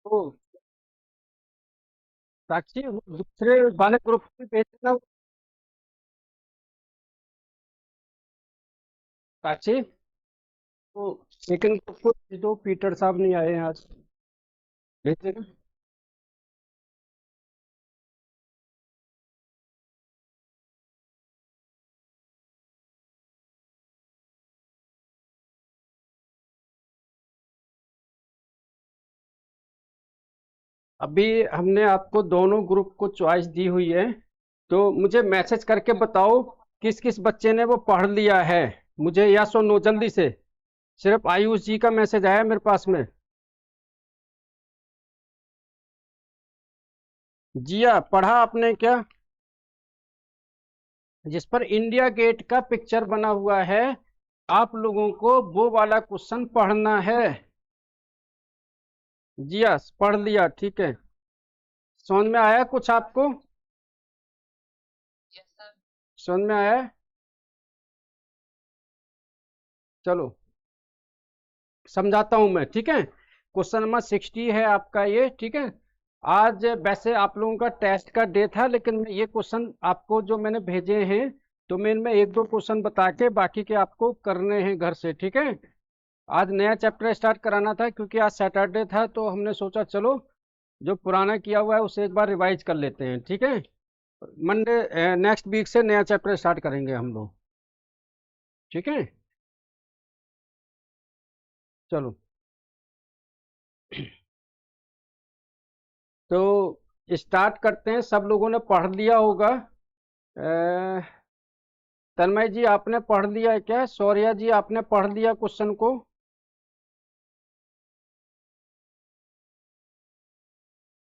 तो साक्षी वो दूसरे वाले ग्रुप में भेज देना। साक्षी वो सेकंड ग्रुप को भेज दो, पीटर साहब नहीं आए हैं आज। भेज देना। अभी हमने आपको दोनों ग्रुप को चॉइस दी हुई है, तो मुझे मैसेज करके बताओ किस किस बच्चे ने वो पढ़ लिया है। मुझे यस और नो जल्दी से। सिर्फ आयुष जी का मैसेज आया मेरे पास में। जिया पढ़ा आपने क्या? जिस पर इंडिया गेट का पिक्चर बना हुआ है, आप लोगों को वो वाला क्वेश्चन पढ़ना है। जिया पढ़ लिया, ठीक है। समझ में आया कुछ आपको? समझ में आया? चलो समझाता हूं मैं, ठीक है। क्वेश्चन नंबर 60 है आपका ये, ठीक है। आज वैसे आप लोगों का टेस्ट का डे था, लेकिन ये क्वेश्चन आपको जो मैंने भेजे हैं, तो मैं इनमें एक दो क्वेश्चन बता के बाकी के आपको करने हैं घर से, ठीक है। आज नया चैप्टर स्टार्ट कराना था, क्योंकि आज सैटरडे था, तो हमने सोचा चलो जो पुराना किया हुआ है उसे एक बार रिवाइज कर लेते हैं, ठीक है। मंडे नेक्स्ट वीक से नया चैप्टर स्टार्ट करेंगे हम लोग, ठीक है। चलो तो स्टार्ट करते हैं। सब लोगों ने पढ़ लिया होगा। तन्मय जी आपने पढ़ लिया है क्या? सौर्या जी आपने पढ़ लिया क्वेश्चन को?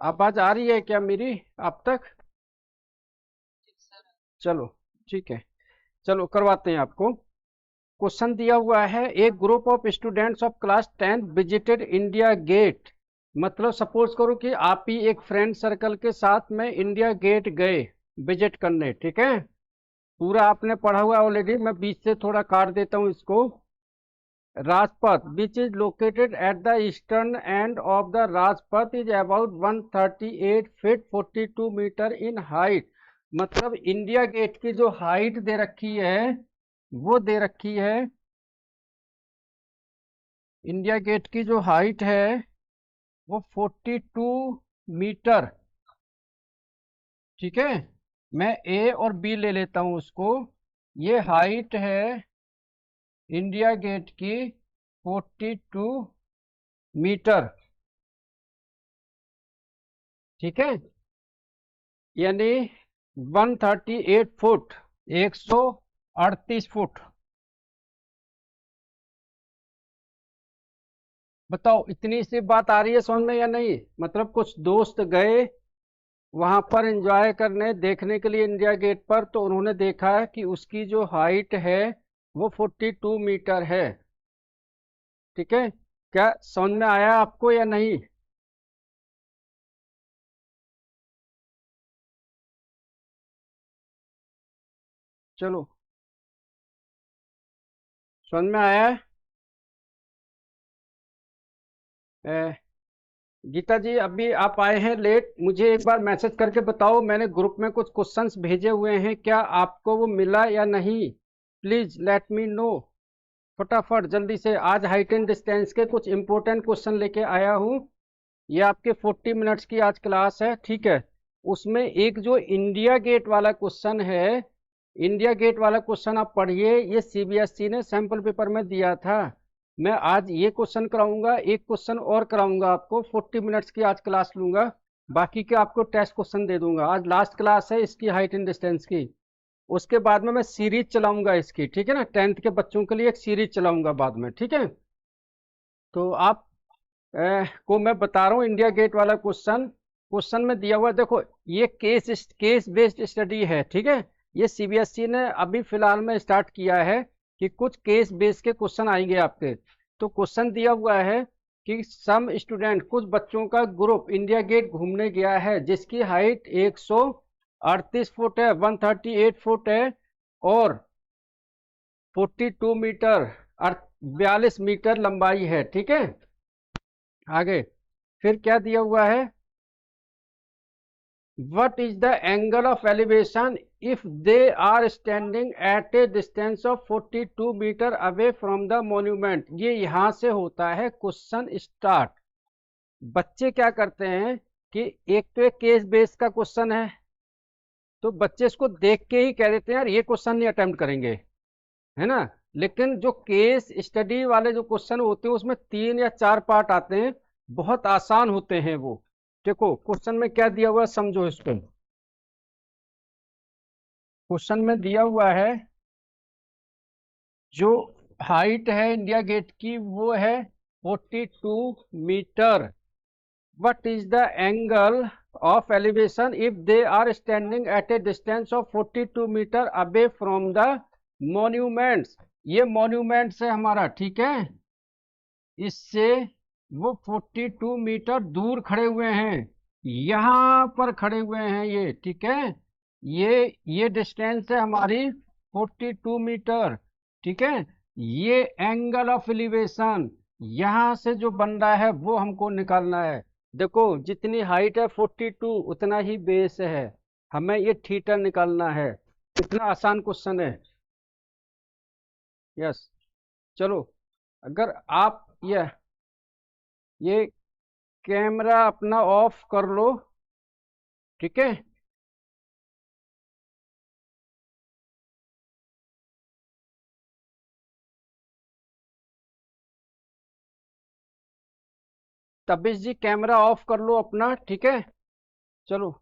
आवाज आ रही है क्या मेरी आप तक? चलो ठीक है। चलो करवाते हैं आपको। क्वेश्चन दिया हुआ है, एक group of students of class 10 visited India Gate. मतलब सपोज करो कि आप ही एक फ्रेंड सर्कल के साथ में इंडिया गेट गए विजिट करने, ठीक है। पूरा आपने पढ़ा हुआ ऑलरेडी, मैं बीच से थोड़ा काट देता हूँ इसको। Rajpath, which is located at the eastern end of the Rajpath, is about 138 feet 42 meter in height। मतलब इंडिया गेट की जो हाइट दे रखी है, वो दे रखी है। इंडिया गेट की जो हाइट है वो 42 मीटर, ठीक है। मैं ए और बी ले लेता हूं उसको। ये हाइट है इंडिया गेट की 42 मीटर, ठीक है। यानी 138 फुट, 138 फुट। बताओ इतनी सी बात आ रही है समझ में या नहीं? मतलब कुछ दोस्त गए वहां पर एंजॉय करने देखने के लिए इंडिया गेट पर, तो उन्होंने देखा कि उसकी जो हाइट है वो 42 मीटर है, ठीक है। क्या समझ में आया आपको या नहीं? चलो समझ में आया है? ए, गीता जी अभी आप आए हैं लेट, मुझे एक बार मैसेज करके बताओ, मैंने ग्रुप में कुछ क्वेश्चंस भेजे हुए हैं, क्या आपको वो मिला या नहीं? Please let me no. फटाफट जल्दी से। आज हाइट एंड डिस्टेंस के कुछ इंपॉर्टेंट क्वेश्चन लेके आया हूँ। ये आपके 40 मिनट्स की आज क्लास है, ठीक है। उसमें एक जो इंडिया गेट वाला क्वेश्चन है, इंडिया गेट वाला क्वेश्चन आप पढ़िए। ये सीबीएसई ने सैंपल पेपर में दिया था। मैं आज ये क्वेश्चन कराऊंगा, एक क्वेश्चन और कराऊंगा आपको। 40 मिनट्स की आज क्लास लूंगा, बाकी के आपको टेस्ट क्वेश्चन दे दूंगा। आज लास्ट क्लास है इसकी हाइट एंड डिस्टेंस की। उसके बाद में मैं सीरीज चलाऊंगा इसकी, ठीक है ना। 10th के बच्चों के लिए एक सीरीज चलाऊंगा बाद में, ठीक है। तो आप को मैं बता रहा हूँ इंडिया गेट वाला क्वेश्चन। क्वेश्चन में दिया हुआ है, देखो ये केस बेस्ड स्टडी है, ठीक है। ये सीबीएसई ने अभी फिलहाल में स्टार्ट किया है कि कुछ केस बेस्ड के क्वेश्चन आएंगे आपके। तो क्वेश्चन दिया हुआ है कि सम स्टूडेंट, कुछ बच्चों का ग्रुप इंडिया गेट घूमने गया है, जिसकी हाइट 138 फुट है, 138 फुट है, और 42 मीटर 42 मीटर लंबाई है, ठीक है। आगे फिर क्या दिया हुआ है, what is the angle of elevation if they are standing at a distance of 42 meter away from the monument। ये यहां से होता है क्वेश्चन स्टार्ट। बच्चे क्या करते हैं कि एक तो एक केस बेस का क्वेश्चन है, तो बच्चे इसको देख के ही कह देते हैं यार ये क्वेश्चन नहीं अटेम्प्ट करेंगे, है ना। लेकिन जो केस स्टडी वाले जो क्वेश्चन होते हैं उसमें 3 या 4 पार्ट आते हैं, बहुत आसान होते हैं वो। देखो क्वेश्चन में क्या दिया हुआ है, समझो इसको। क्वेश्चन में दिया हुआ है जो हाइट है इंडिया गेट की वो है 42 meter. What is the angle of elevation if they are standing at a distance of 42 meter away from the monuments. ये मॉन्यूमेंट्स है हमारा, ठीक है। इससे वो 42 मीटर दूर खड़े हुए हैं, यहां पर खड़े हुए हैं ये, ठीक है। ये डिस्टेंस है हमारी 42 मीटर, ठीक है। ये एंगल ऑफ एलिवेशन यहां से जो बन रहा है वो हमको निकालना है। देखो जितनी हाइट है 42 उतना ही बेस है, हमें ये थीटा निकालना है। कितना आसान क्वेश्चन है। यस, चलो अगर आप ये कैमरा अपना ऑफ कर लो, ठीक है। तबिश जी कैमरा ऑफ कर लो अपना, ठीक है। चलो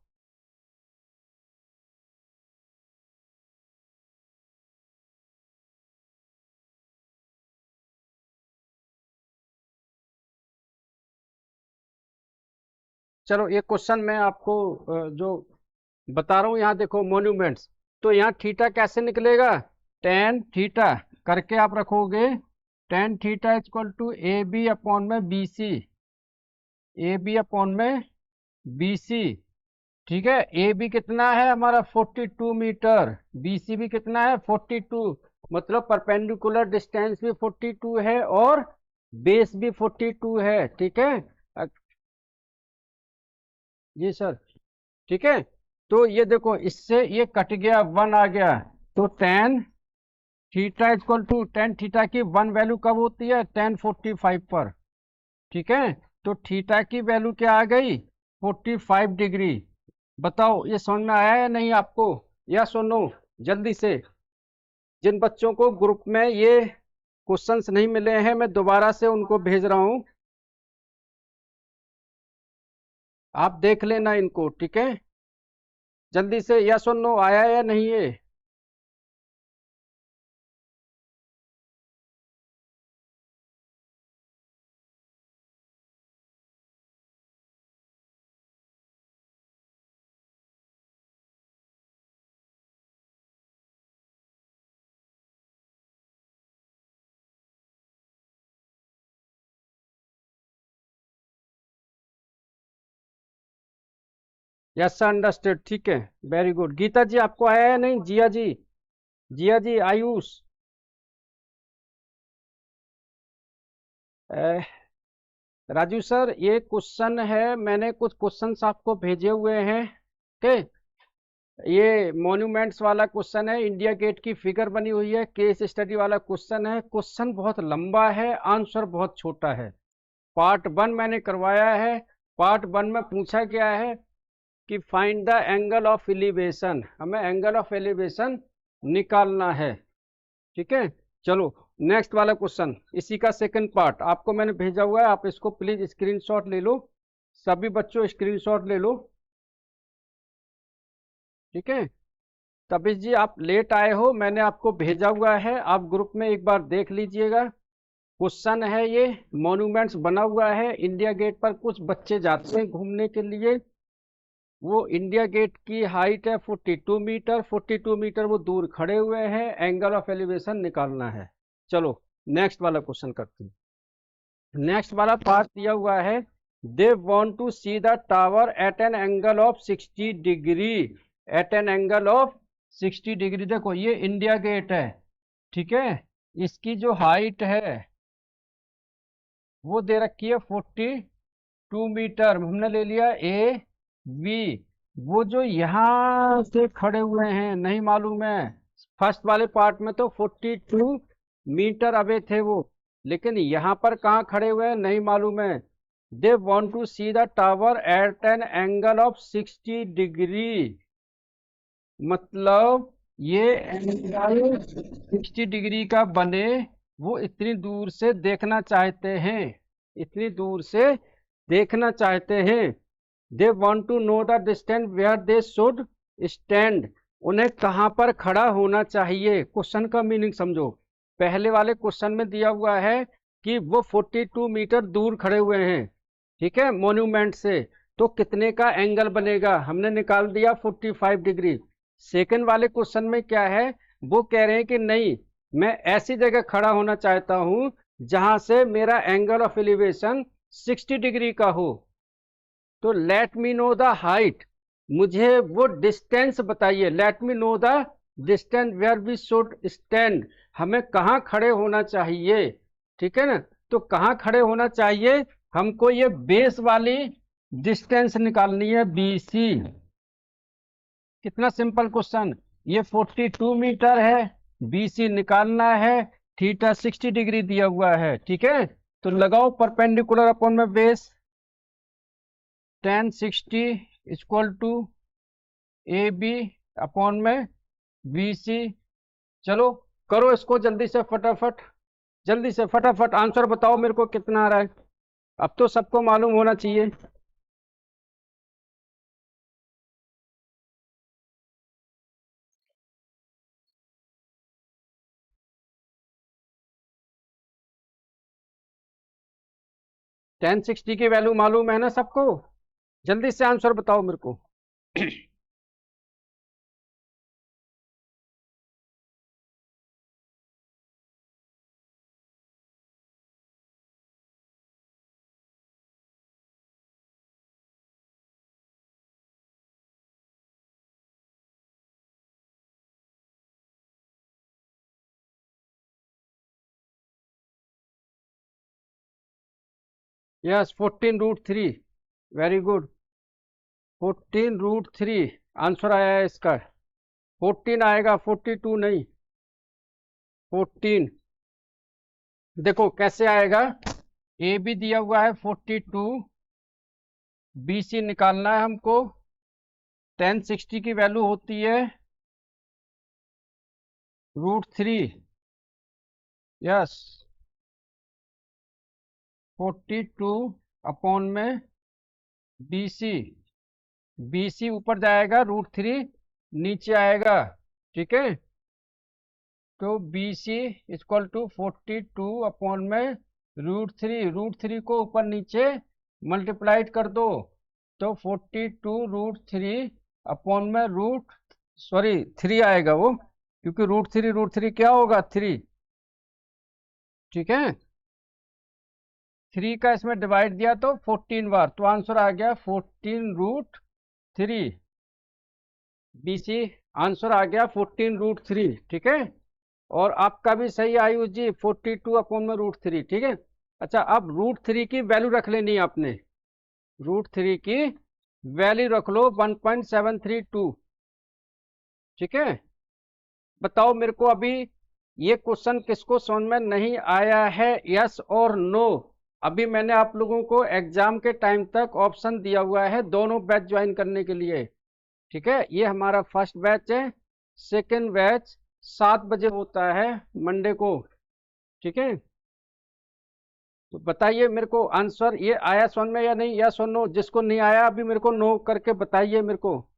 चलो ये क्वेश्चन मैं आपको जो बता रहा हूँ, यहाँ देखो मॉन्यूमेंट्स। तो यहाँ थीटा कैसे निकलेगा, टेन थीटा करके आप रखोगे। Tan theta equal to A B upon में B C, A B upon में बी सी, ठीक है। ए बी कितना है हमारा 42 मीटर, बी सी भी कितना है 42, मतलब परपेंडिकुलर डिस्टेंस भी 42 है और बेस भी 42 है, ठीक है। जी सर, ठीक है। तो ये देखो इससे ये कट गया, 1 आ गया, तो tan theta equal to tan theta की 1 वैल्यू कब होती है 10:45 पर, ठीक है। तो थीटा की वैल्यू क्या आ गई 45 डिग्री। बताओ ये समझ में आया या नहीं आपको, या सुनो जल्दी से। जिन बच्चों को ग्रुप में ये क्वेश्चंस नहीं मिले हैं मैं दोबारा से उनको भेज रहा हूं, आप देख लेना इनको, ठीक है। जल्दी से या सुनो, आया या नहीं ये। यस सर अंडरस्टूड, ठीक है, वेरी गुड। गीता जी आपको आया है नहीं, जिया जी, जिया जी, आयुष, राजू सर ये क्वेश्चन है, मैंने कुछ क्वेश्चंस आपको भेजे हुए हैं, ठीक। ये मॉन्यूमेंट्स वाला क्वेश्चन है, इंडिया गेट की फिगर बनी हुई है, केस स्टडी वाला क्वेश्चन है। क्वेश्चन बहुत लंबा है, आंसर बहुत छोटा है। पार्ट 1 मैंने करवाया है। पार्ट 1 में पूछा गया है कि find the angle of elevation, हमें एंगल ऑफ एलिवेशन निकालना है, ठीक है। चलो नेक्स्ट वाला क्वेश्चन, इसी का सेकंड पार्ट आपको मैंने भेजा हुआ है, आप इसको प्लीज स्क्रीनशॉट ले लो, सभी बच्चों स्क्रीनशॉट ले लो, ठीक है। तबिश जी आप लेट आए हो, मैंने आपको भेजा हुआ है, आप ग्रुप में एक बार देख लीजिएगा। क्वेश्चन है ये, मॉन्यूमेंट्स बना हुआ है इंडिया गेट पर, कुछ बच्चे जाते हैं घूमने के लिए, वो इंडिया गेट की हाइट है 42 मीटर, 42 मीटर वो दूर खड़े हुए हैं, एंगल ऑफ एलिवेशन निकालना है। चलो नेक्स्ट वाला क्वेश्चन करते हैं। नेक्स्ट वाला पार्ट दिया हुआ है, they want to see the tower at an angle of 60 degree, at an angle of 60 degree. देखो ये इंडिया गेट है, ठीक है। इसकी जो हाइट है वो दे रखी है 42 2 मीटर हमने ले लिया ए बी। वो जो यहाँ से खड़े हुए हैं नहीं मालूम है, फर्स्ट वाले पार्ट में तो 42 मीटर अवे थे वो, लेकिन यहाँ पर कहाँ खड़े हुए हैं नहीं मालूम है। They want to see the tower at an angle of 60 degree, मतलब ये एंगल 60 डिग्री का बने, वो इतनी दूर से देखना चाहते हैं, इतनी दूर से देखना चाहते हैं। They want to know the distance where they should stand, उन्हें कहाँ पर खड़ा होना चाहिए। क्वेश्चन का मीनिंग समझो। पहले वाले क्वेश्चन में दिया हुआ है कि वो 42 मीटर दूर खड़े हुए हैं, ठीक है, मॉन्यूमेंट से, तो कितने का एंगल बनेगा, हमने निकाल दिया 45 डिग्री। सेकंड वाले क्वेश्चन में क्या है, वो कह रहे हैं कि नहीं, मैं ऐसी जगह खड़ा होना चाहता हूं जहां से मेरा एंगल ऑफ एलिवेशन 60 डिग्री का हो। तो let me know the height, मुझे वो डिस्टेंस बताइए। Let me know the distance where we should stand, हमें कहाँ खड़े होना चाहिए, ठीक है ना। तो कहाँ खड़े होना चाहिए, हमको ये बेस वाली डिस्टेंस निकालनी है, BC। कितना सिंपल क्वेश्चन, ये 42 मीटर है, BC निकालना है, थीटा 60 डिग्री दिया हुआ है, ठीक है। तो लगाओ परपेंडिकुलर अपॉन में base, tan 60 equal to AB upon में BC। चलो करो इसको जल्दी से, फटाफट जल्दी से फटाफट आंसर बताओ मेरे को कितना आ रहा है, अब तो सबको मालूम होना चाहिए। tan 60 की वैल्यू मालूम है ना सबको, जल्दी से आंसर बताओ मेरे को। यस 14√3, वेरी गुड, 14√3 आंसर आया है इसका। 14 आएगा, 42 नहीं, 14। देखो कैसे आएगा, ए भी दिया हुआ है 42, BC निकालना है हमको। tan 60 की वैल्यू होती है √3, यस 42 अपॉन में BC, BC ऊपर जाएगा, √3 नीचे आएगा, ठीक है। तो BC इक्वल टू 42 अपॉन में √3 को ऊपर नीचे मल्टीप्लाइड कर दो, तो 42√3 अपॉन में सॉरी 3 आएगा वो, क्योंकि √3 क्या होगा 3, ठीक है। 3 का इसमें डिवाइड दिया तो 14 बार, तो आंसर आ गया 14√3। BC आंसर आ गया 14√3, ठीक है। और आपका भी सही आयुष जी, 42 अपॉन में √3, ठीक है। अच्छा अब √3 की वैल्यू रख लेनी है आपने, √3 की वैल्यू रख लो 1.732, ठीक है। बताओ मेरे को अभी ये क्वेश्चन किसको समझ में नहीं आया है, यस और नो। अभी मैंने आप लोगों को एग्जाम के टाइम तक ऑप्शन दिया हुआ है दोनों बैच ज्वाइन करने के लिए, ठीक है। ये हमारा फर्स्ट बैच है, सेकेंड बैच 7 बजे होता है मंडे को, ठीक है। तो बताइए मेरे को आंसर ये आया समझ में या नहीं, यस और नो। जिसको नहीं आया अभी मेरे को नो करके बताइए मेरे को।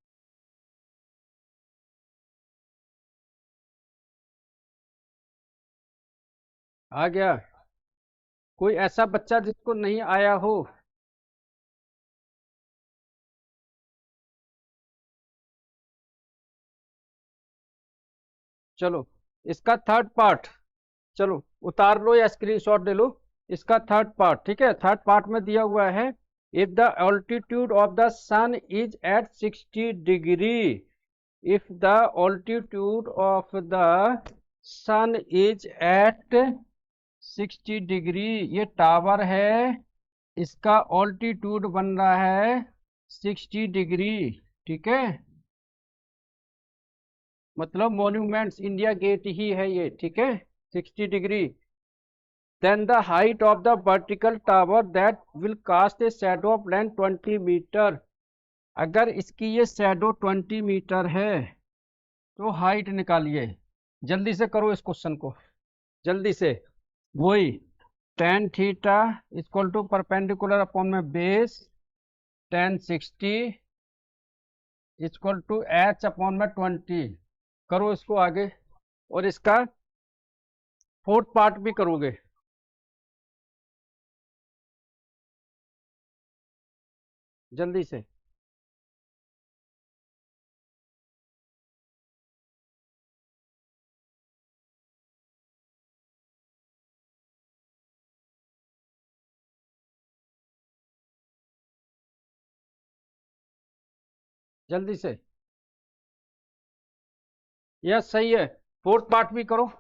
आ गया, कोई ऐसा बच्चा जिसको नहीं आया हो। चलो इसका थर्ड पार्ट, चलो उतार लो या स्क्रीनशॉट ले लो, इसका थर्ड पार्ट, ठीक है। थर्ड पार्ट में दिया हुआ है, if the altitude of the sun is at 60 degree, if the altitude of the sun is at 60 degree, ये टावर है इसका ऑल्टीट्यूड बन रहा है 60 डिग्री, ठीक है, मतलब मॉन्यूमेंट्स इंडिया गेट ही है ये, ठीक है, 60 degree. Then the height of the vertical tower that will cast a shadow of length 20 meter. अगर इसकी ये शैडो 20 मीटर है तो हाइट निकालिए। जल्दी से करो इस क्वेश्चन को, जल्दी से। वही tan theta equal to perpendicular upon में base tan 60 equal to h upon में 20। करो इसको आगे, और इसका फोर्थ पार्ट भी करोगे। जल्दी से। जल्दी से। यस सही है, फोर्थ पार्ट भी करो।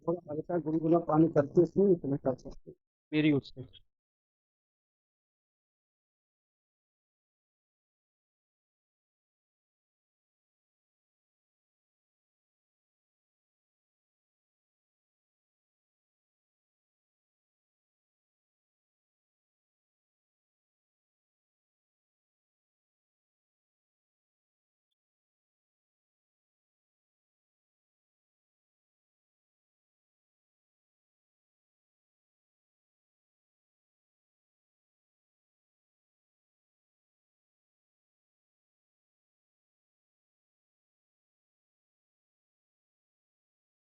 थोड़ा हल्का गुनगुना पानी करते इसमें इतना कर सकते मेरी उससे।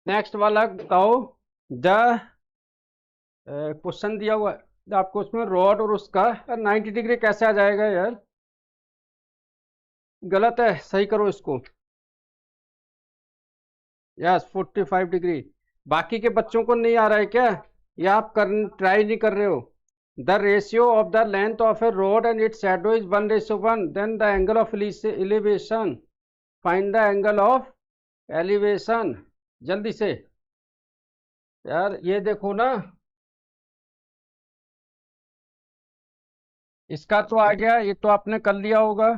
नेक्स्ट वाला बताओ। द क्वेश्चन दिया हुआ है आपको उसमें रॉड और उसका 90 डिग्री कैसे आ जाएगा यार, गलत है, सही करो इसको। Yes 45 degree. बाकी के बच्चों को नहीं आ रहा है क्या, या आप कर ट्राई नहीं कर रहे हो? The ratio of the length of a road and its shadow is 1:1, then the angle of elevation, find the angle of elevation. जल्दी से यार, ये देखो ना, इसका तो आ गया, ये तो आपने कर लिया होगा।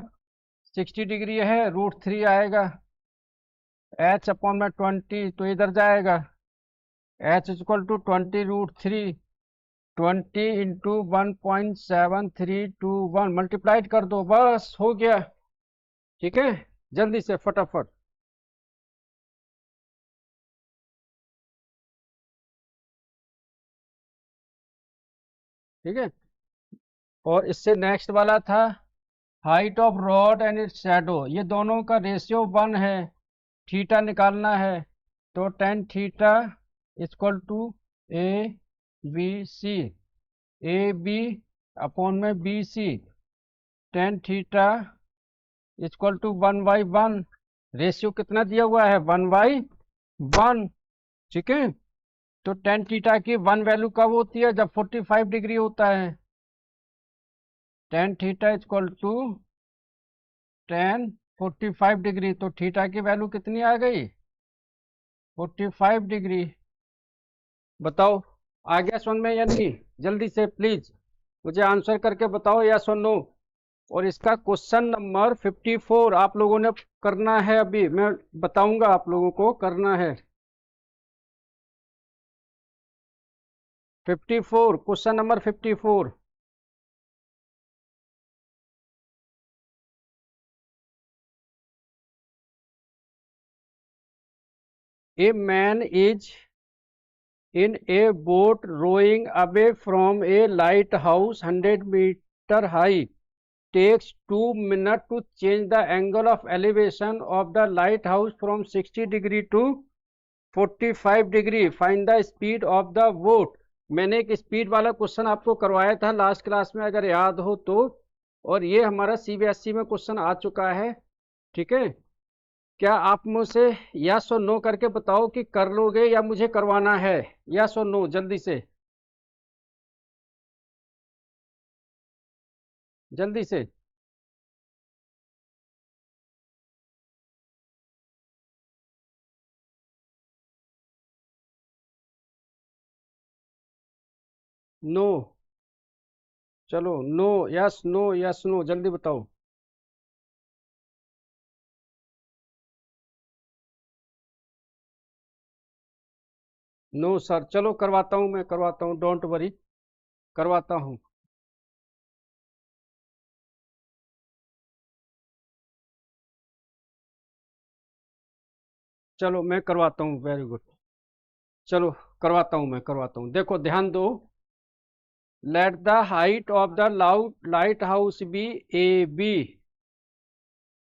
60 डिग्री है, √3 आएगा, h अपॉन में 20 तो इधर जाएगा, h equal to 20√3, 20 into 1.7321 multiplied कर दो, बस हो गया, ठीक है। जल्दी से फटाफट। ठीक है, और इससे नेक्स्ट वाला था height of rod and its shadow, ये दोनों का रेशियो 1 है, थीटा निकालना है, तो tan theta equal to ABC, AB upon में BC, tan theta equal to 1/1, ratio कितना दिया हुआ है 1/1, ठीक है। तो tan थीटा की 1 वैल्यू कब होती है, जब 45 डिग्री होता है। tan theta equal to tan 45 degree, तो थीटा की वैल्यू कितनी आ गई 45 डिग्री। बताओ आ गया समझ में या नहीं, जल्दी से प्लीज मुझे आंसर करके बताओ, या सुन नो। और इसका क्वेश्चन नंबर 54 आप लोगों ने करना है, अभी मैं बताऊंगा आप लोगों को करना है। 54, question number 54। A man is in a boat rowing away from a lighthouse 100 meter high, takes 2 minutes to change the angle of elevation of the lighthouse from 60 degree to 45 degree, find the speed of the boat। मैंने एक speed वाला question आपको करवाया था last class में, अगर याद हो तो। और ये हमारा सीबीएसई में क्वेश्चन आ चुका है। ठीक है, क्या आप मुझसे यस और नो करके बताओ कि कर लोगे या मुझे करवाना है। यस और नो, जल्दी से, जल्दी से। नो। चलो, no, yes no, yes no, जल्दी बताओ। नो सर, चलो करवाता हूँ, मैं करवाता हूँ, डोंट वरी, करवाता हूँ। चलो मैं करवाता हूँ, वेरी गुड। चलो करवाता हूँ, मैं करवाता हूँ, देखो ध्यान दो। Let the height of the light house be A B,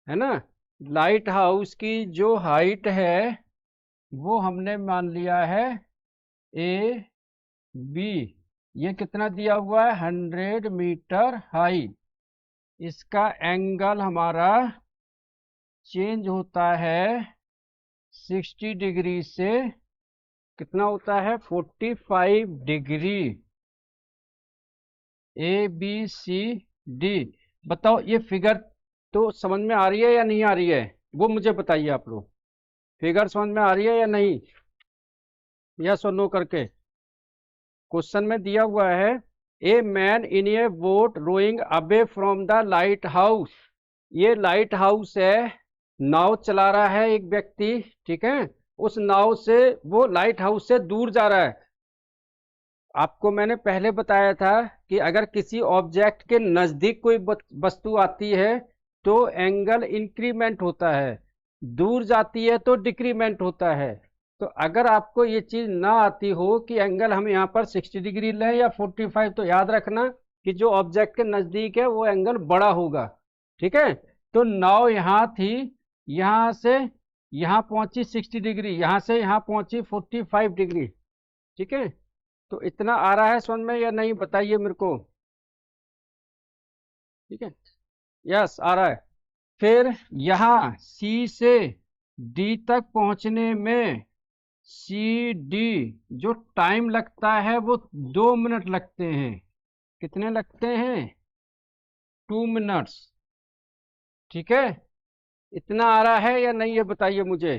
है ना। लाइट हाउस की जो हाइट है वो हमने मान लिया है ए बी। ये कितना दिया हुआ है, 100 मीटर हाई। इसका एंगल हमारा चेंज होता है 60 डिग्री से, कितना होता है, 45 degree. A B C D. बताओ ये फिगर तो समझ में आ रही है या नहीं आ रही है, वो मुझे बताइए आप लोग। फिगर समझ में आ रही है या नहीं, यस और नो करके। क्वेश्चन में दिया हुआ है, a man in a boat rowing away from the light house. ये लाइट हाउस है, नाव चला रहा है एक व्यक्ति, ठीक है। उस नाव से वो लाइट हाउस से दूर जा रहा है। आपको मैंने पहले बताया था कि अगर किसी ऑब्जेक्ट के नजदीक कोई वस्तु आती है तो एंगल इंक्रीमेंट होता है, दूर जाती है तो डिक्रीमेंट होता है। तो अगर आपको ये चीज ना आती हो कि एंगल हम यहाँ पर 60 डिग्री लें या 45, तो याद रखना कि जो ऑब्जेक्ट के नजदीक है वो एंगल बड़ा होगा। ठीक है, तो नाव यहाँ थी, यहाँ से यहाँ पहुंची 60 डिग्री, यहाँ से यहाँ पहुंची 45 डिग्री। ठीक है, तो इतना आ रहा है समझ में या नहीं, बताइए मेरे को। ठीक है, यस आ रहा है। फिर यहाँ सी से डी तक पहुंचने में सी डी जो टाइम लगता है वो 2 मिनट लगते हैं। कितने लगते हैं, 2 मिनट्स। ठीक है, इतना आ रहा है या नहीं, ये बताइए मुझे।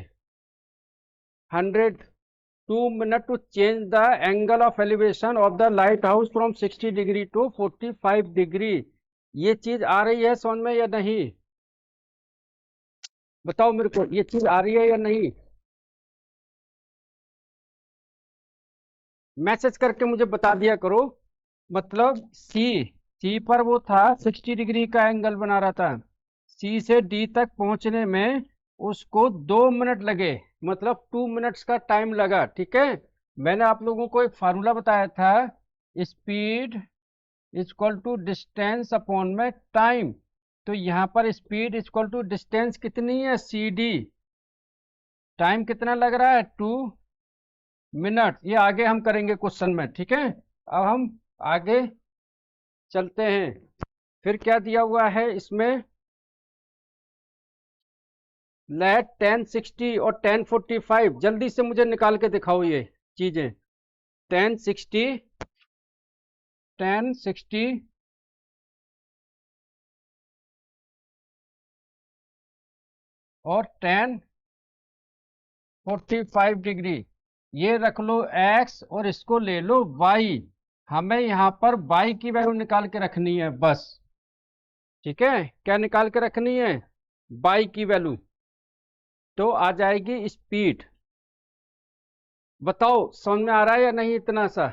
102 minute to change the angle of elevation of the light house from 60 degree to 45 degree. ये चीज आ रही है समझ में या नहीं, बताओ मेरे को, ये चीज आ रही है या नहीं। मैसेज करके मुझे बता दिया करो। मतलब सी पर वो था, 60 डिग्री का एंगल बना रहा था। सी से डी तक पहुंचने में उसको 2 मिनट लगे, मतलब 2 मिनट्स का टाइम लगा। ठीक है, मैंने आप लोगों को एक फार्मूला बताया था, speed equal to distance upon में टाइम। तो यहाँ पर स्पीड इक्वल टू डिस्टेंस कितनी है, सी डी। टाइम कितना लग रहा है, 2 मिनट। ये आगे हम करेंगे क्वेश्चन में, ठीक है। अब हम आगे चलते हैं। फिर क्या दिया हुआ है इसमें, लेट 1060 और 1045, जल्दी से मुझे निकाल के दिखाओ ये चीजें। 1060, 1060 और 1045 डिग्री। ये रख लो एक्स और इसको ले लो वाई। हमें यहाँ पर वाई की वैल्यू निकाल के रखनी है बस। ठीक है, क्या निकाल के रखनी है, वाई की वैल्यू। तो आ जाएगी स्पीड। बताओ समझ में आ रहा है या नहीं, इतना सा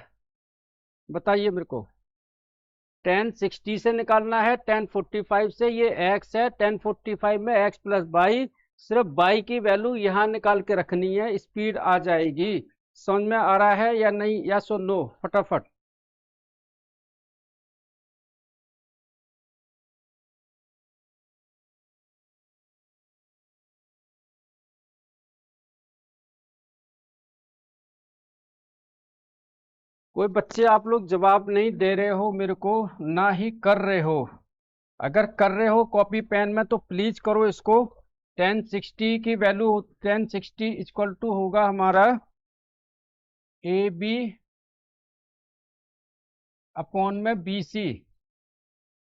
बताइए मेरे को। 1060 से निकालना है, 1045 से, ये एक्स है, 1045 में एक्स प्लस बाई, सिर्फ बाई की वैल्यू यहाँ निकाल के रखनी है, स्पीड आ जाएगी। समझ में आ रहा है या नहीं, या सो नो, फटाफट। कोई बच्चे आप लोग जवाब नहीं दे रहे हो मेरे को, ना ही कर रहे हो। अगर कर रहे हो कॉपी पेन में तो प्लीज करो इसको। 1060 की वैल्यू 1060 इक्वल टू होगा हमारा ए बी अपॉन में बी सी।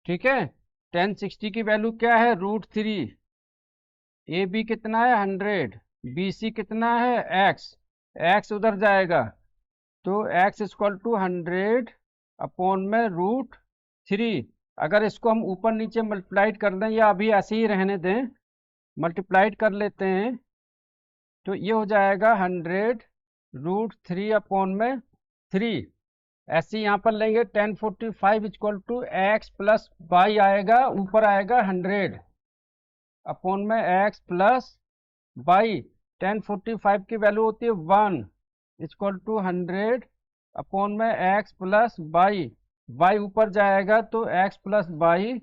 ठीक है, 1060 की वैल्यू क्या है, √3। ए बी कितना है 100, बी सी कितना है एक्स, एक्स उधर जाएगा तो एक्स इक्वल टू 100 अपॉन में √3। अगर इसको हम ऊपर नीचे मल्टीप्लाइड कर दें या अभी ऐसे ही रहने दें, मल्टीप्लाइड कर लेते हैं तो ये हो जाएगा 100 √3 अपॉन में 3। ऐसे ही यहाँ पर लेंगे 1045 equal to x plus y आएगा, ऊपर आएगा 100 अपॉन में एक्स प्लस वाई। 1045 की वैल्यू होती है 1 इक्वल टू 100 अपॉन में एक्स प्लस वाई। वाई ऊपर जाएगा तो x plus y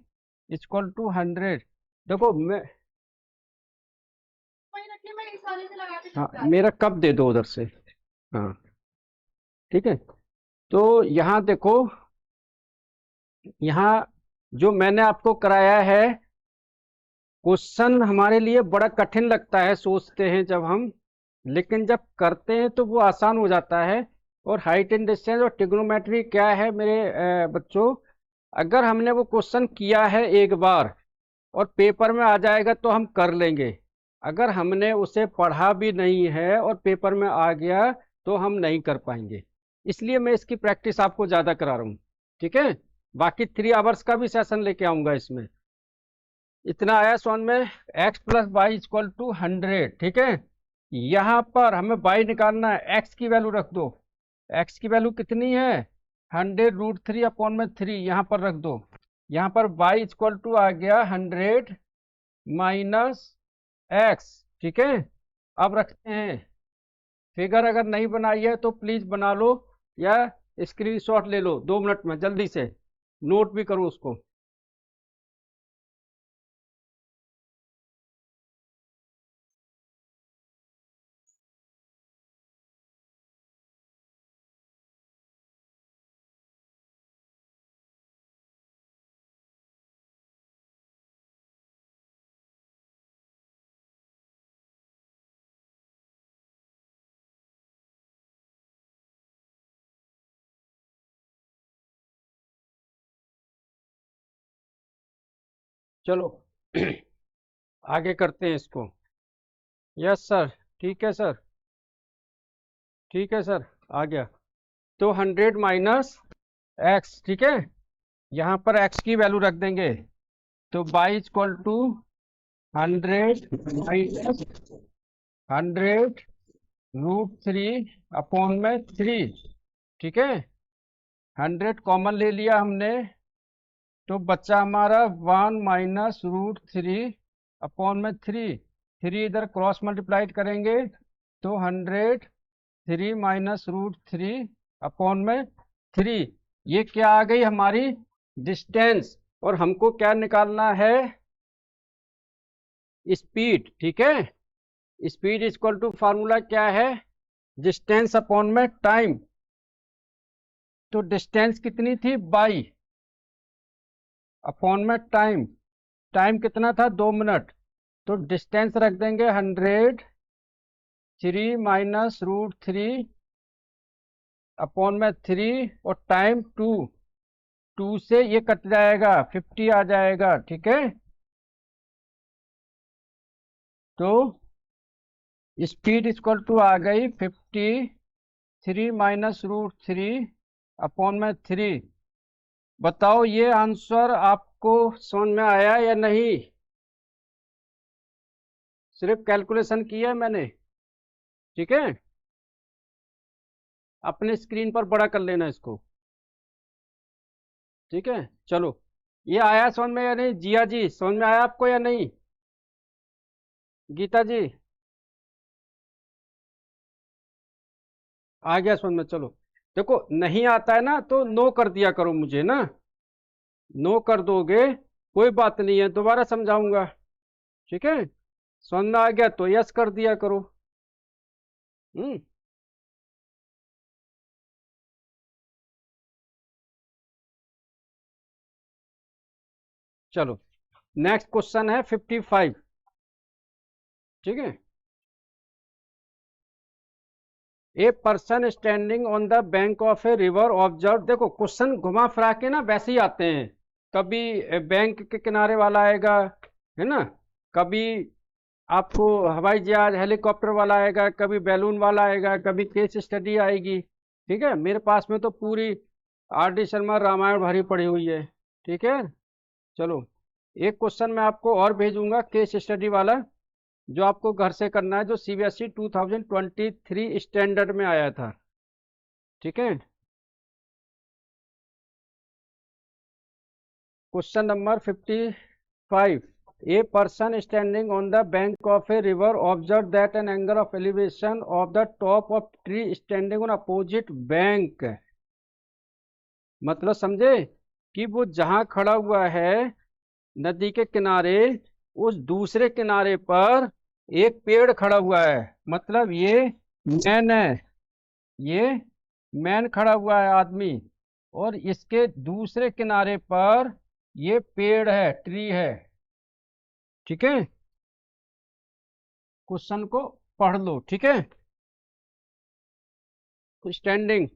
equal to 100। देखो मैं, हाँ मेरा कप दे दो उधर से। हाँ ठीक है, तो यहाँ देखो, यहाँ जो मैंने आपको कराया है, क्वेश्चन हमारे लिए बड़ा कठिन लगता है सोचते हैं जब हम, लेकिन जब करते हैं तो वो आसान हो जाता है। और हाइट एंड डिस्टेंस और ट्रिग्नोमेट्री क्या है मेरे बच्चों, अगर हमने वो क्वेश्चन किया है एक बार और पेपर में आ जाएगा तो हम कर लेंगे। अगर हमने उसे पढ़ा भी नहीं है और पेपर में आ गया तो हम नहीं कर पाएंगे। इसलिए मैं इसकी प्रैक्टिस आपको ज़्यादा करा रहा हूँ। ठीक है, बाकी 3 आवर्स का भी सेशन लेके आऊँगा इसमें। इतना आया समझ में, x plus y equal to 100। ठीक है, यहाँ पर हमें y निकालना है, x की वैल्यू रख दो। x की वैल्यू कितनी है 100 √3 अपॉन में 3, यहाँ पर रख दो। यहाँ पर y इक्वल टू आ गया 100 माइनस एक्स। ठीक है, अब रखते हैं। फिगर अगर नहीं बनाई है तो प्लीज बना लो या स्क्रीनशॉट ले लो 2 मिनट में, जल्दी से नोट भी करो उसको। चलो आगे करते हैं इसको। यस सर, ठीक है सर, ठीक है सर, आ गया। तो 100 माइनस एक्स, ठीक है, यहाँ पर एक्स की वैल्यू रख देंगे तो y equal to 100 minus 100 √3 upon में 3। ठीक है, 100 कॉमन ले लिया हमने तो बच्चा हमारा 1 माइनस √3 अपॉन में 3 इधर क्रॉस मल्टीप्लाइड करेंगे तो 103 माइनस √3 अपॉन में 3। ये क्या आ गई हमारी डिस्टेंस, और हमको क्या निकालना है, स्पीड। ठीक है, स्पीड इक्वल टू फार्मूला क्या है, डिस्टेंस अपॉन में टाइम। तो डिस्टेंस कितनी थी बाई अपॉन में टाइम, टाइम कितना था 2 मिनट, तो डिस्टेंस रख देंगे 103 माइनस √3 अपॉन में 3 और टाइम 2, 2 से ये कट जाएगा 50 आ जाएगा। ठीक है, तो स्पीड इक्वल टू आ गई 53 माइनस √3 अपॉन में 3। बताओ ये आंसर आपको समझ में आया या नहीं, सिर्फ कैलकुलेशन किया है मैंने। ठीक है, अपने स्क्रीन पर बड़ा कर लेना इसको। ठीक है, चलो ये आया समझ में या नहीं, जिया जी समझ में आया आपको या नहीं, गीता जी आ गया समझ में। चलो देखो, नहीं आता है ना तो नो कर दिया करो मुझे ना, नो कर दोगे कोई बात नहीं है, दोबारा समझाऊंगा। ठीक है, समझ में आ गया तो यस कर दिया करो। हम्म, चलो नेक्स्ट क्वेश्चन है 55। ठीक है। A person standing on the bank of a river observe. देखो क्वेश्चन घुमा फिरा के ना वैसे ही आते हैं। कभी बैंक के किनारे वाला आएगा, है ना, कभी आपको हवाई जहाज हेलीकॉप्टर वाला आएगा, कभी बैलून वाला आएगा, कभी केस स्टडी आएगी। ठीक है, मेरे पास में तो पूरी आर डी शर्मा रामायण भरी पड़ी हुई है। ठीक है। चलो एक क्वेश्चन मैं आपको और भेजूंगा केस स्टडी वाला, जो आपको घर से करना है, जो सीबीएसई 2023 स्टैंडर्ड में आया था। ठीक है। Question number 55। A person standing on the bank of a river observe that N angle of elevation of the top of tree standing on opposite bank. मतलब समझे कि वो जहां खड़ा हुआ है नदी के किनारे, उस दूसरे किनारे पर एक पेड़ खड़ा हुआ है। मतलब ये मैन है, ये मैन खड़ा हुआ है आदमी, और इसके दूसरे किनारे पर ये पेड़ है, ट्री है। ठीक है, क्वेश्चन को पढ़ लो। ठीक है। Standing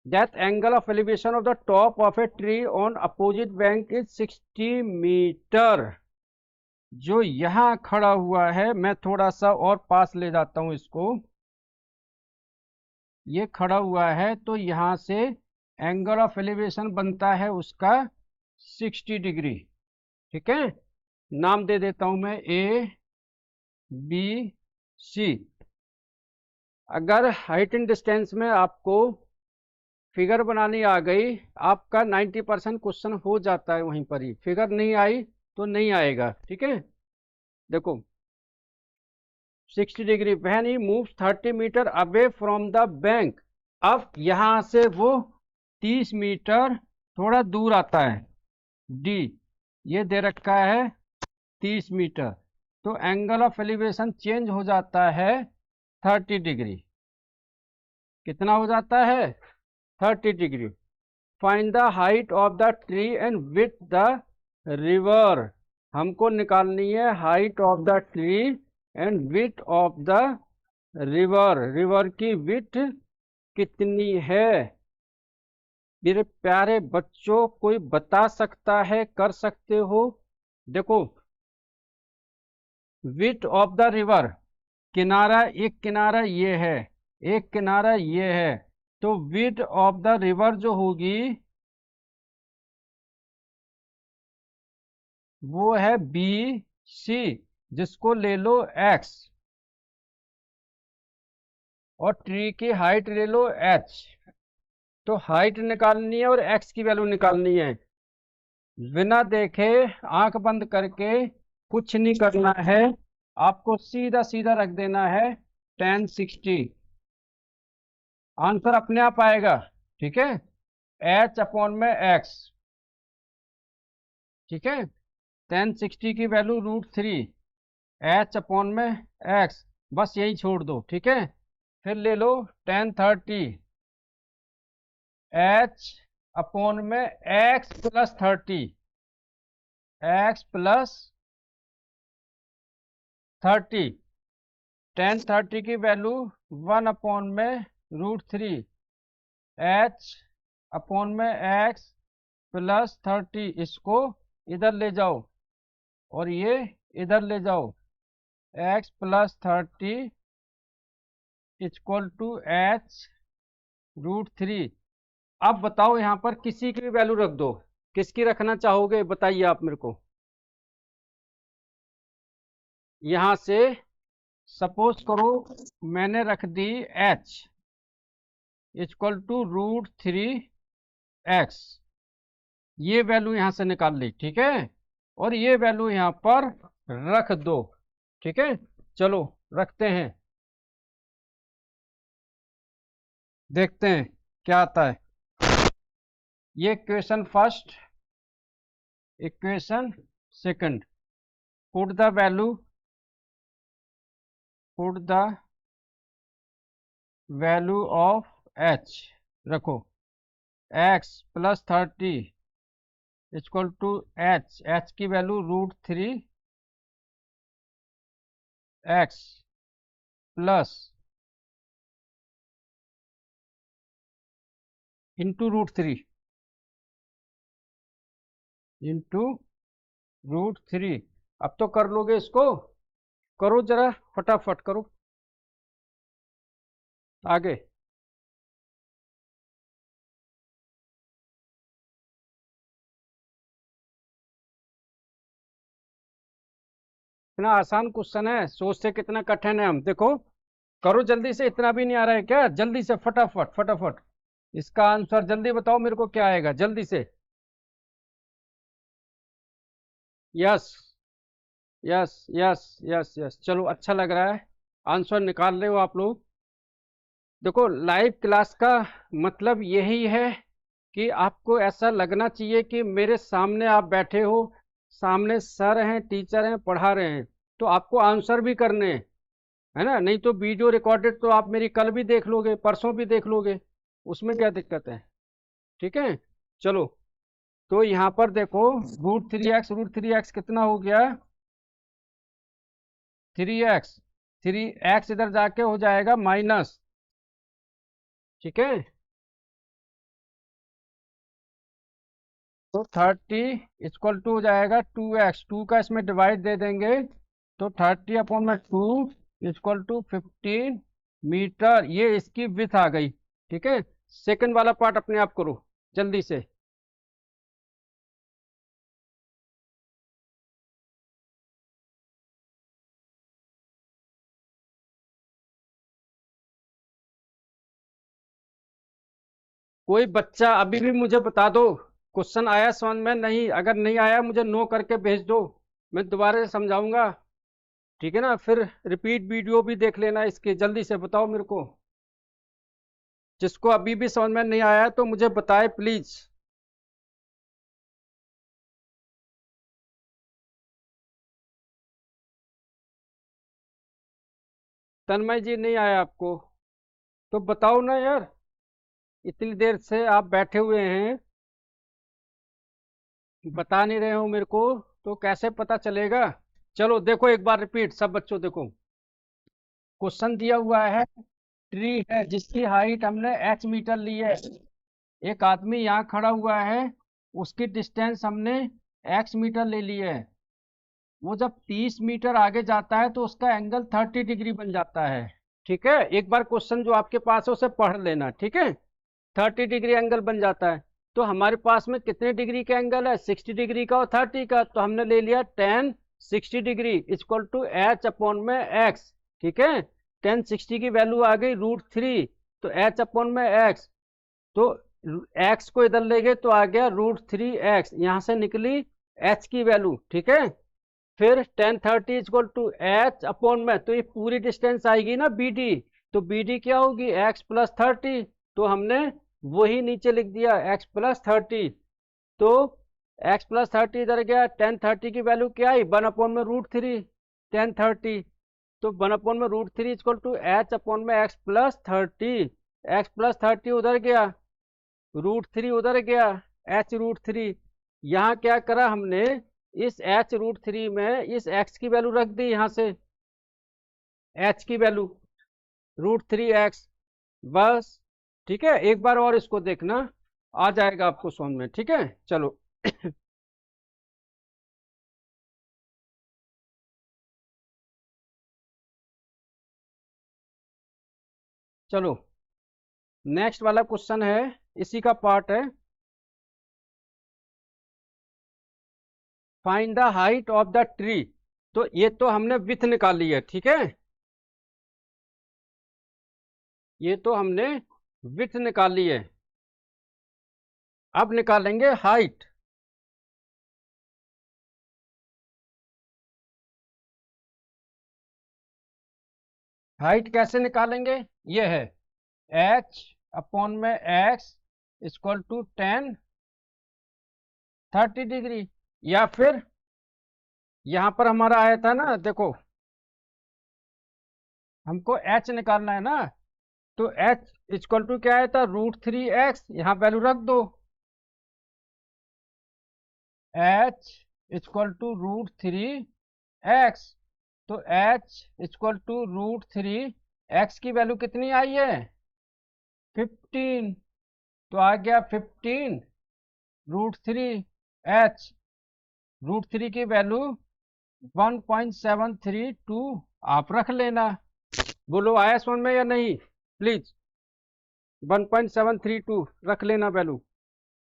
that angle of elevation of the top of a tree on opposite bank is 60 meter. जो यहां खड़ा हुआ है, मैं थोड़ा सा और पास ले जाता हूं इसको, ये खड़ा हुआ है तो यहां से एंगल ऑफ एलिवेशन बनता है उसका 60 डिग्री। ठीक है, नाम दे देता हूं मैं ए बी सी। अगर हाइट एंड डिस्टेंस में आपको फिगर बनानी आ गई, आपका 90% क्वेश्चन हो जाता है वहीं पर ही। फिगर नहीं आई तो नहीं आएगा। ठीक है। देखो 60 degree when he moves 30 meter away from the bank. अब यहां से वो 30 मीटर थोड़ा दूर आता है, डी ये दे रखा है 30 मीटर, तो एंगल ऑफ एलिवेशन चेंज हो जाता है 30 डिग्री। कितना हो जाता है? 30 degree. Find the height of the tree and with the river. हमको निकालनी है height of the tree and width of the river. River की विथ कितनी है? मेरे प्यारे बच्चों, कोई बता सकता है? कर सकते हो? देखो विथ ऑफ द रिवर, किनारा, एक किनारा ये है, एक किनारा ये है, तो विथ ऑफ द रिवर जो होगी वो है बी सी, जिसको ले लो एक्स, और ट्री की हाइट ले लो एच। तो हाइट निकालनी है और एक्स की वैल्यू निकालनी है। बिना देखे, आंख बंद करके, कुछ नहीं करना है, आपको सीधा सीधा रख देना है 1060। आंसर अपने आप आएगा। ठीक है, एच अपॉन में एक्स। ठीक है, 1060 की वैल्यू √3, एच अपॉन में एक्स, बस यही छोड़ दो। ठीक है, फिर ले लो 1030, एच अपॉन में एक्स प्लस 30, एक्स प्लस 30। 1030 की वैल्यू 1 अपॉन में √3, एच अपॉन में एक्स प्लस 30। इसको इधर ले जाओ और ये इधर ले जाओ, x plus 30 equal to h √3। अब बताओ यहां पर किसी की भी वैल्यू रख दो, किसकी रखना चाहोगे बताइए आप मेरे को। यहां से सपोज करो मैंने रख the H equal to √3x, ये वैल्यू यहां से निकाल ली। ठीक है, और ये वैल्यू यहां पर रख दो। ठीक है, चलो रखते हैं, देखते हैं क्या आता है। ये equation first, equation second. Put the value, put the value of h, रखो x plus 30 equal to h, h की वैल्यू √3x प्लस √3 इंटू √3। अब तो कर लोगे इसको, करो जरा फटाफट करो आगे। इतना आसान क्वेश्चन है, सोचते कितना कठिन है हम। देखो करो जल्दी से, इतना भी नहीं आ रहा है क्या? जल्दी से फटाफट फटाफट इसका आंसर जल्दी बताओ मेरे को, क्या आएगा जल्दी से। Yes yes yes yes yes, चलो अच्छा लग रहा है, आंसर निकाल रहे हो आप लोग। देखो लाइव क्लास का मतलब यही है कि आपको ऐसा लगना चाहिए कि मेरे सामने आप बैठे हो, सामने सर हैं, टीचर हैं, पढ़ा रहे हैं, तो आपको आंसर भी करने हैं, है ना? नहीं तो वीडियो रिकॉर्डेड तो आप मेरी कल भी देख लोगे, परसों भी देख लोगे, उसमें क्या दिक्कत है? ठीक है, चलो। तो यहाँ पर देखो √3x कितना हो गया? 3x, 3x इधर जाके हो जाएगा माइनस, ठीक है। तो 30 इक्वल टू हो जाएगा 2x, 2 का इसमें डिवाइड दे देंगे, तो 30/2 इक्वल टू 15 मीटर, ये इसकी विथ आ गई, ठीक है। सेकंड वाला पार्ट अपने आप करो जल्दी से। कोई बच्चा अभी भी मुझे बता दो क्वेश्चन आया समझ में? नहीं, अगर नहीं आया मुझे नो करके भेज दो, मैं दोबारा से समझाऊंगा, ठीक है ना? फिर रिपीट वीडियो भी देख लेना इसके, जल्दी से बताओ मेरे को। जिसको अभी भी समझ में नहीं आया तो मुझे बताए प्लीज। तन्मय जी नहीं आया आपको? तो बताओ ना यार, इतनी देर से आप बैठे हुए हैं, बता नहीं रहे हो मेरे को, तो कैसे पता चलेगा? चलो देखो एक बार रिपीट, सब बच्चों देखो, क्वेश्चन दिया हुआ है, ट्री है जिसकी हाइट हमने h मीटर ली है, एक आदमी यहाँ खड़ा हुआ है, उसकी डिस्टेंस हमने x मीटर ले ली है, वो जब 30 मीटर आगे जाता है तो उसका एंगल 30 डिग्री बन जाता है, ठीक है। एक बार क्वेश्चन जो आपके पास है उसे पढ़ लेना, ठीक है। 30 डिग्री एंगल बन जाता है, तो हमारे पास में कितने डिग्री का एंगल है? 60 डिग्री का और 30 का, तो हमने ले लिया 10 60 डिग्री इक्वल टू h/x, ठीक है। 10 60 की वैल्यू आ गई √3, तो h/x, तो x को इधर ले गए तो आ गया √3x, यहाँ से निकली h की वैल्यू, ठीक है। फिर 10 30 इक्वल टू h/में, तो ये पूरी डिस्टेंस आएगी ना bd, तो bd क्या होगी? x प्लस 30, तो हमने वही नीचे लिख दिया x प्लस 30, तो x प्लस 30 इधर गया, 10 30 की वैल्यू क्या आई? 1/√3, 10 30, तो 1/√3 इक्वल टू h/में x प्लस 30, x प्लस 30 उधर गया, √3 उधर गया, h√3, यहाँ क्या करा हमने? इस h√3 में इस x की वैल्यू रख दी, यहाँ से h की वैल्यू √3x, बस, ठीक है। एक बार और इसको देखना, आ जाएगा आपको समझ में, ठीक है। चलो चलो नेक्स्ट वाला क्वेश्चन है, इसी का पार्ट है, find the height of the tree. तो ये तो हमने विथ निकाली है, ठीक है, ये तो हमने विथ निकाली है, अब निकालेंगे हाइट। हाइट कैसे निकालेंगे? ये है h/x इक्वल टू 10 30 डिग्री, या फिर यहां पर हमारा आया था ना, देखो हमको h निकालना है ना, तो h इक्वल टू क्या आया था? √3x, यहाँ वैल्यू रख दो, h इक्वल टू √3 x। तो h इक्वल टू √3 x की वैल्यू कितनी आई है? 15। तो आ गया 15 √3 h। √3 की वैल्यू 1.732 आप रख लेना। बोलो आया समझ में या नहीं? प्लीज 1.732 रख लेना वैल्यू।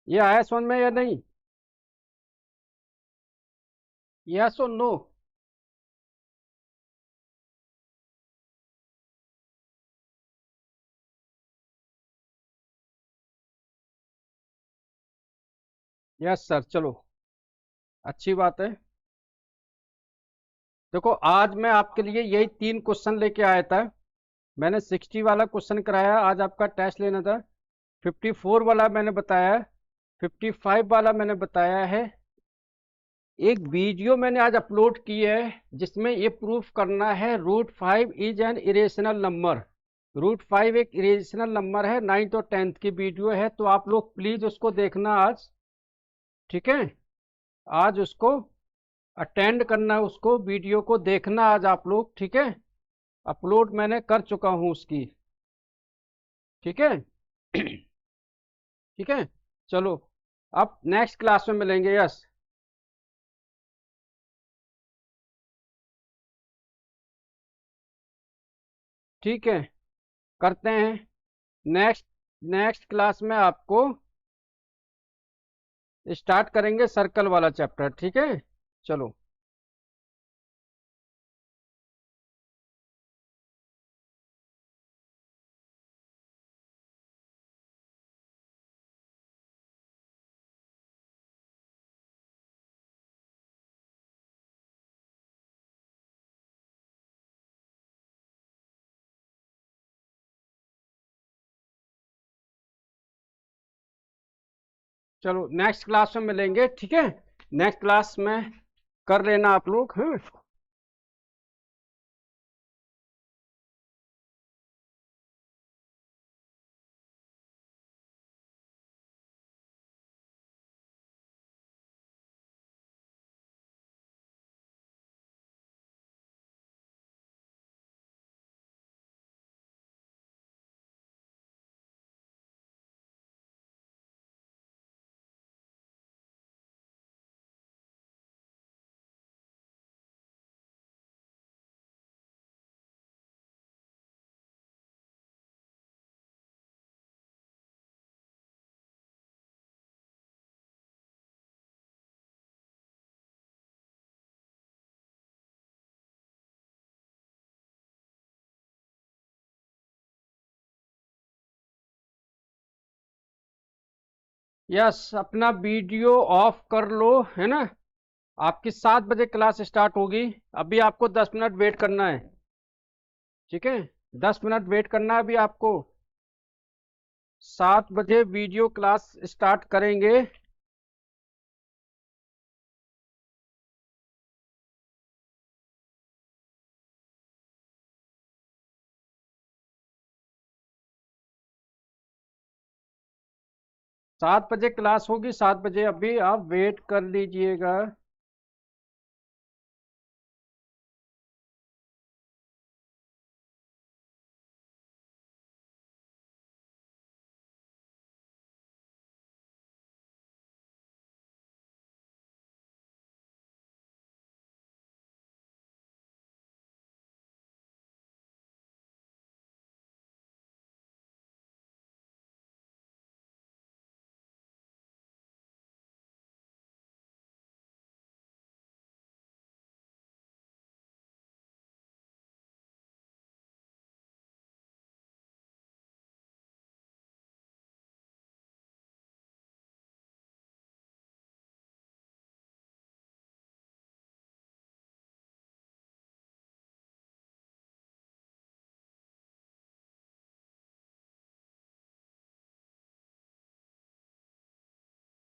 ये आया समझ में या नहीं? यस और नो? यस सर, चलो अच्छी बात है। देखो आज मैं आपके लिए यही 3 क्वेश्चन लेके आया था। मैंने 60 वाला क्वेश्चन कराया, आज आपका टेस्ट लेना था। 54 वाला मैंने बताया, 55 वाला मैंने बताया है। एक वीडियो मैंने आज अपलोड की है जिसमें ये प्रूफ करना है √5 इज एन इरेशनल नंबर। √5 एक इरेशनल नंबर है, 9th और 10th की वीडियो है, तो आप लोग प्लीज उसको देखना आज। ठीक है, आज उसको अटेंड करना, उसको वीडियो को देखना आज आप लोग। ठीक है, अपलोड मैंने कर चुका हूँ उसकी। ठीक है ठीक है, चलो अब नेक्स्ट क्लास में मिलेंगे। यस, ठीक है, करते हैं। नेक्स्ट नेक्स्ट क्लास में आपको स्टार्ट करेंगे सर्कल वाला चैप्टर। ठीक है, चलो। चलो नेक्स्ट क्लास में मिलेंगे। ठीक है, नेक्स्ट क्लास में कर लेना आप लोग। हाँ, यस, अपना वीडियो ऑफ कर लो, है ना। आपकी 7 बजे क्लास स्टार्ट होगी। अभी आपको 10 मिनट वेट करना है। ठीक है, 10 मिनट वेट करना है अभी आपको। 7 बजे वीडियो क्लास स्टार्ट करेंगे। 7 बजे क्लास होगी, 7 बजे। अभी आप वेट कर लीजिएगा।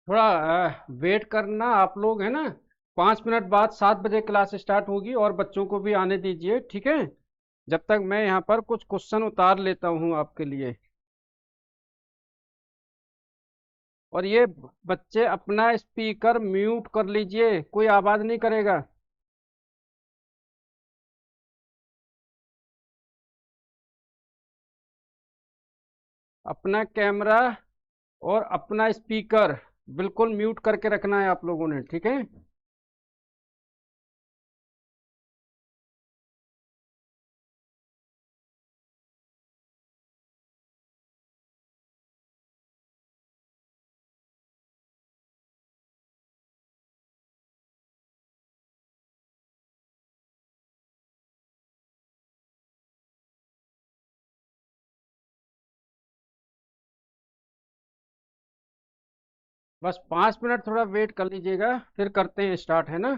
थोड़ा वेट करना आप लोग, है ना। 5 मिनट बाद 7 बजे क्लास स्टार्ट होगी, और बच्चों को भी आने दीजिए। ठीक है, जब तक मैं यहाँ पर कुछ क्वेश्चन उतार लेता हूँ आपके लिए। और ये बच्चे अपना स्पीकर म्यूट कर लीजिए, कोई आवाज नहीं करेगा। अपना कैमरा और अपना स्पीकर बिल्कुल म्यूट करके रखना है आप लोगों ने, ठीक है। बस 5 मिनट थोड़ा वेट कर लीजिएगा, फिर करते हैं स्टार्ट, है ना।